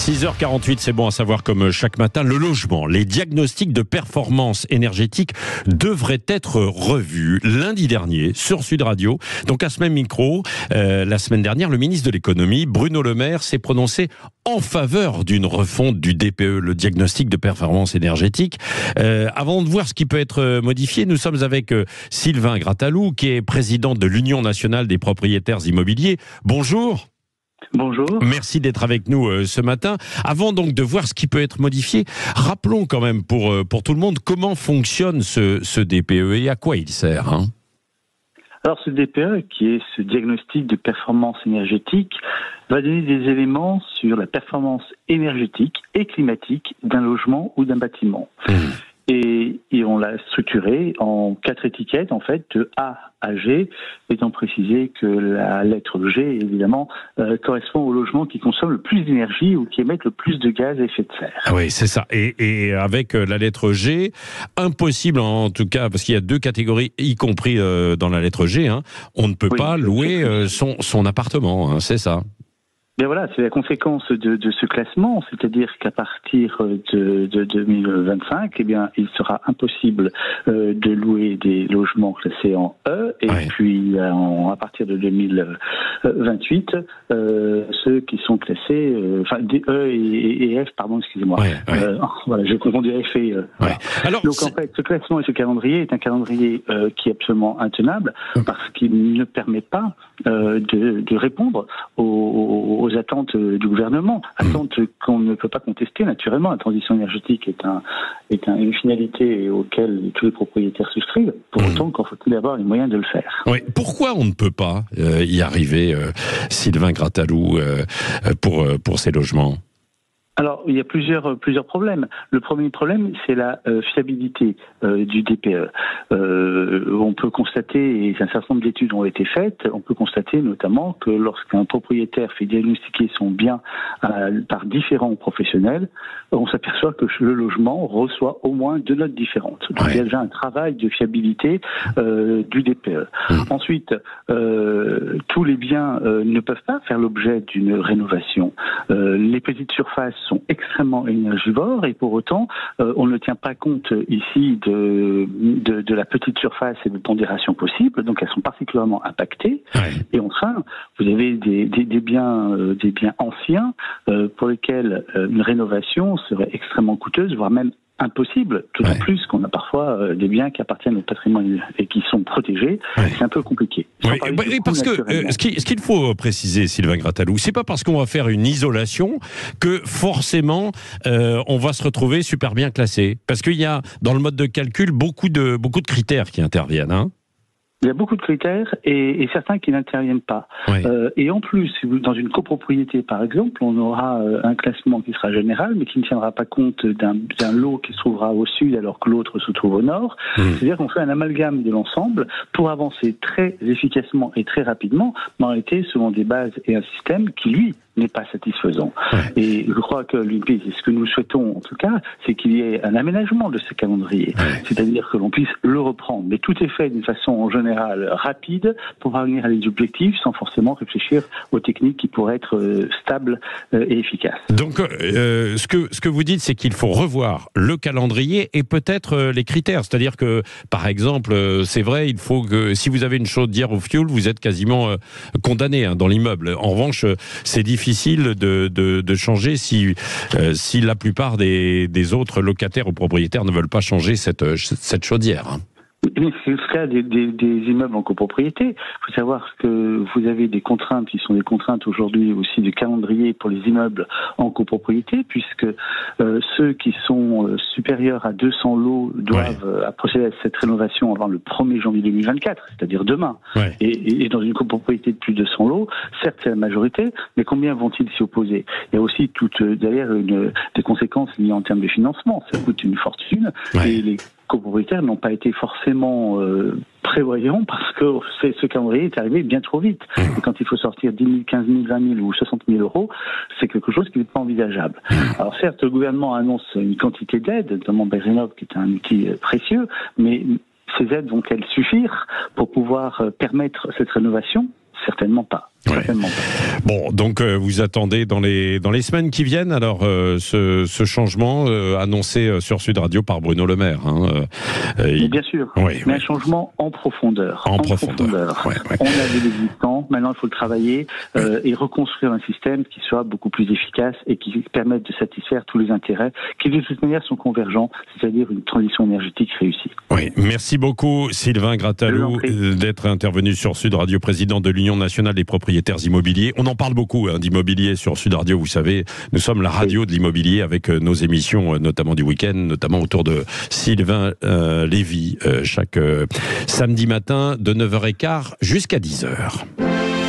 6h48, c'est bon à savoir comme chaque matin, le logement, les diagnostics de performance énergétique devraient être revus lundi dernier sur Sud Radio. Donc à ce même micro, la semaine dernière, le ministre de l'économie, Bruno Le Maire, s'est prononcé en faveur d'une refonte du DPE, le diagnostic de performance énergétique. Avant de voir ce qui peut être modifié, nous sommes avec Sylvain Grattalou, qui est président de l'Union nationale des propriétaires immobiliers. Bonjour. Bonjour. Merci d'être avec nous ce matin. Avant donc de voir ce qui peut être modifié, rappelons quand même pour tout le monde comment fonctionne ce DPE et à quoi il sert. Alors ce DPE, qui est ce diagnostic de performance énergétique, va donner des éléments sur la performance énergétique et climatique d'un logement ou d'un bâtiment. Et on l'a structuré en 4 étiquettes, en fait, de A à G, étant précisé que la lettre G, évidemment, correspond au logement qui consomme le plus d'énergie ou qui émet le plus de gaz à effet de serre. Ah oui, c'est ça. Et avec la lettre G, impossible en tout cas, parce qu'il y a 2 catégories, y compris dans la lettre G, on ne peut pas louer son appartement, c'est ça. Bien voilà, c'est la conséquence de ce classement, c'est-à-dire qu'à partir de 2025, eh bien, il sera impossible de louer des logements classés en E, et puis à partir de 2028, ceux qui sont classés, des E et F, pardon, excusez-moi. Voilà, j'ai confondu F et E. Voilà. Alors, donc en fait, ce classement et ce calendrier est un calendrier qui est absolument intenable parce qu'il ne permet pas de répondre aux attentes du gouvernement, attentes qu'on ne peut pas contester naturellement. La transition énergétique est une finalité auquel tous les propriétaires souscrivent, pour autant qu'en faut-il avoir les moyens de le faire. Oui. Pourquoi on ne peut pas y arriver, Sylvain Grattalou, pour ces logements ? Alors, il y a plusieurs problèmes. Le premier problème, c'est la fiabilité du DPE. On peut constater, et un certain nombre d'études ont été faites, on peut constater notamment que lorsqu'un propriétaire fait diagnostiquer son bien par différents professionnels, on s'aperçoit que le logement reçoit au moins 2 notes différentes. Donc, il y a déjà un travail de fiabilité du DPE. Ensuite, tous les biens ne peuvent pas faire l'objet d'une rénovation. Les petites surfaces sont extrêmement énergivores et pour autant, on ne tient pas compte ici de la petite surface et de pondération possible, donc elles sont particulièrement impactées. Et enfin, vous avez des biens anciens pour lesquels une rénovation serait extrêmement coûteuse, voire même impossible, tout en plus qu'on a parfois des biens qui appartiennent au patrimoine et qui sont protégés, c'est un peu compliqué. Parce que ce qu'il faut préciser, Sylvain Grattalou, c'est pas parce qu'on va faire une isolation que forcément on va se retrouver super bien classé. Parce qu'il y a dans le mode de calcul beaucoup de critères qui interviennent. Il y a beaucoup de critères et certains qui n'interviennent pas. Et en plus, dans une copropriété, par exemple, on aura un classement qui sera général, mais qui ne tiendra pas compte d'un lot qui se trouvera au sud alors que l'autre se trouve au nord. C'est-à-dire qu'on fait un amalgame de l'ensemble pour avancer très efficacement et très rapidement, mais en réalité, selon des bases et un système qui, lui, n'est pas satisfaisant. Et je crois que l'UNPI, c'est ce que nous souhaitons en tout cas, c'est qu'il y ait un aménagement de ce calendrier. C'est-à-dire que l'on puisse le reprendre. Mais tout est fait d'une façon en général rapide pour parvenir à des objectifs sans forcément réfléchir aux techniques qui pourraient être stables et efficaces. Donc ce que vous dites, c'est qu'il faut revoir le calendrier et peut-être les critères. C'est-à-dire que, par exemple, c'est vrai, il faut que si vous avez une chaudière au fioul, vous êtes quasiment condamné dans l'immeuble. En revanche, c'est difficile de changer si la plupart des autres locataires ou propriétaires ne veulent pas changer cette chaudière. C'est le cas des immeubles en copropriété. Il faut savoir que vous avez des contraintes qui sont des contraintes aujourd'hui aussi de calendrier pour les immeubles en copropriété, puisque ceux qui sont supérieurs à 200 lots doivent procéder à cette rénovation avant le 1er janvier 2024, c'est-à-dire demain. Et dans une copropriété de plus de 100 lots, certes c'est la majorité, mais combien vont-ils s'y opposer? Il y a aussi derrière des conséquences liées en termes de financement. Ça coûte une fortune et les copropriétaires n'ont pas été forcément prévoyants parce que ce calendrier est arrivé bien trop vite. Et quand il faut sortir 10 000, 15 000, 20 000 ou 60 000 euros, c'est quelque chose qui n'est pas envisageable. Alors certes, le gouvernement annonce une quantité d'aides, notamment Rénov', qui est un outil précieux, mais ces aides vont-elles suffire pour pouvoir permettre cette rénovation ? Certainement pas. Certainement pas. Bon, donc vous attendez dans les semaines qui viennent alors ce changement annoncé sur Sud Radio par Bruno Le Maire. Bien sûr, un changement en profondeur. En profondeur. Ouais. On avait l'existant, maintenant il faut le travailler et reconstruire un système qui soit beaucoup plus efficace et qui permette de satisfaire tous les intérêts qui de toute manière sont convergents, c'est-à-dire une transition énergétique réussie. Oui, merci beaucoup Sylvain Grattalou d'être intervenu sur Sud Radio, président de l'Union nationale des propriétaires immobiliers. On en parle beaucoup d'immobilier sur Sud Radio, vous savez, nous sommes la radio de l'immobilier avec nos émissions, notamment du week-end, notamment autour de Sylvain Lévy, chaque samedi matin de 9h15 jusqu'à 10h.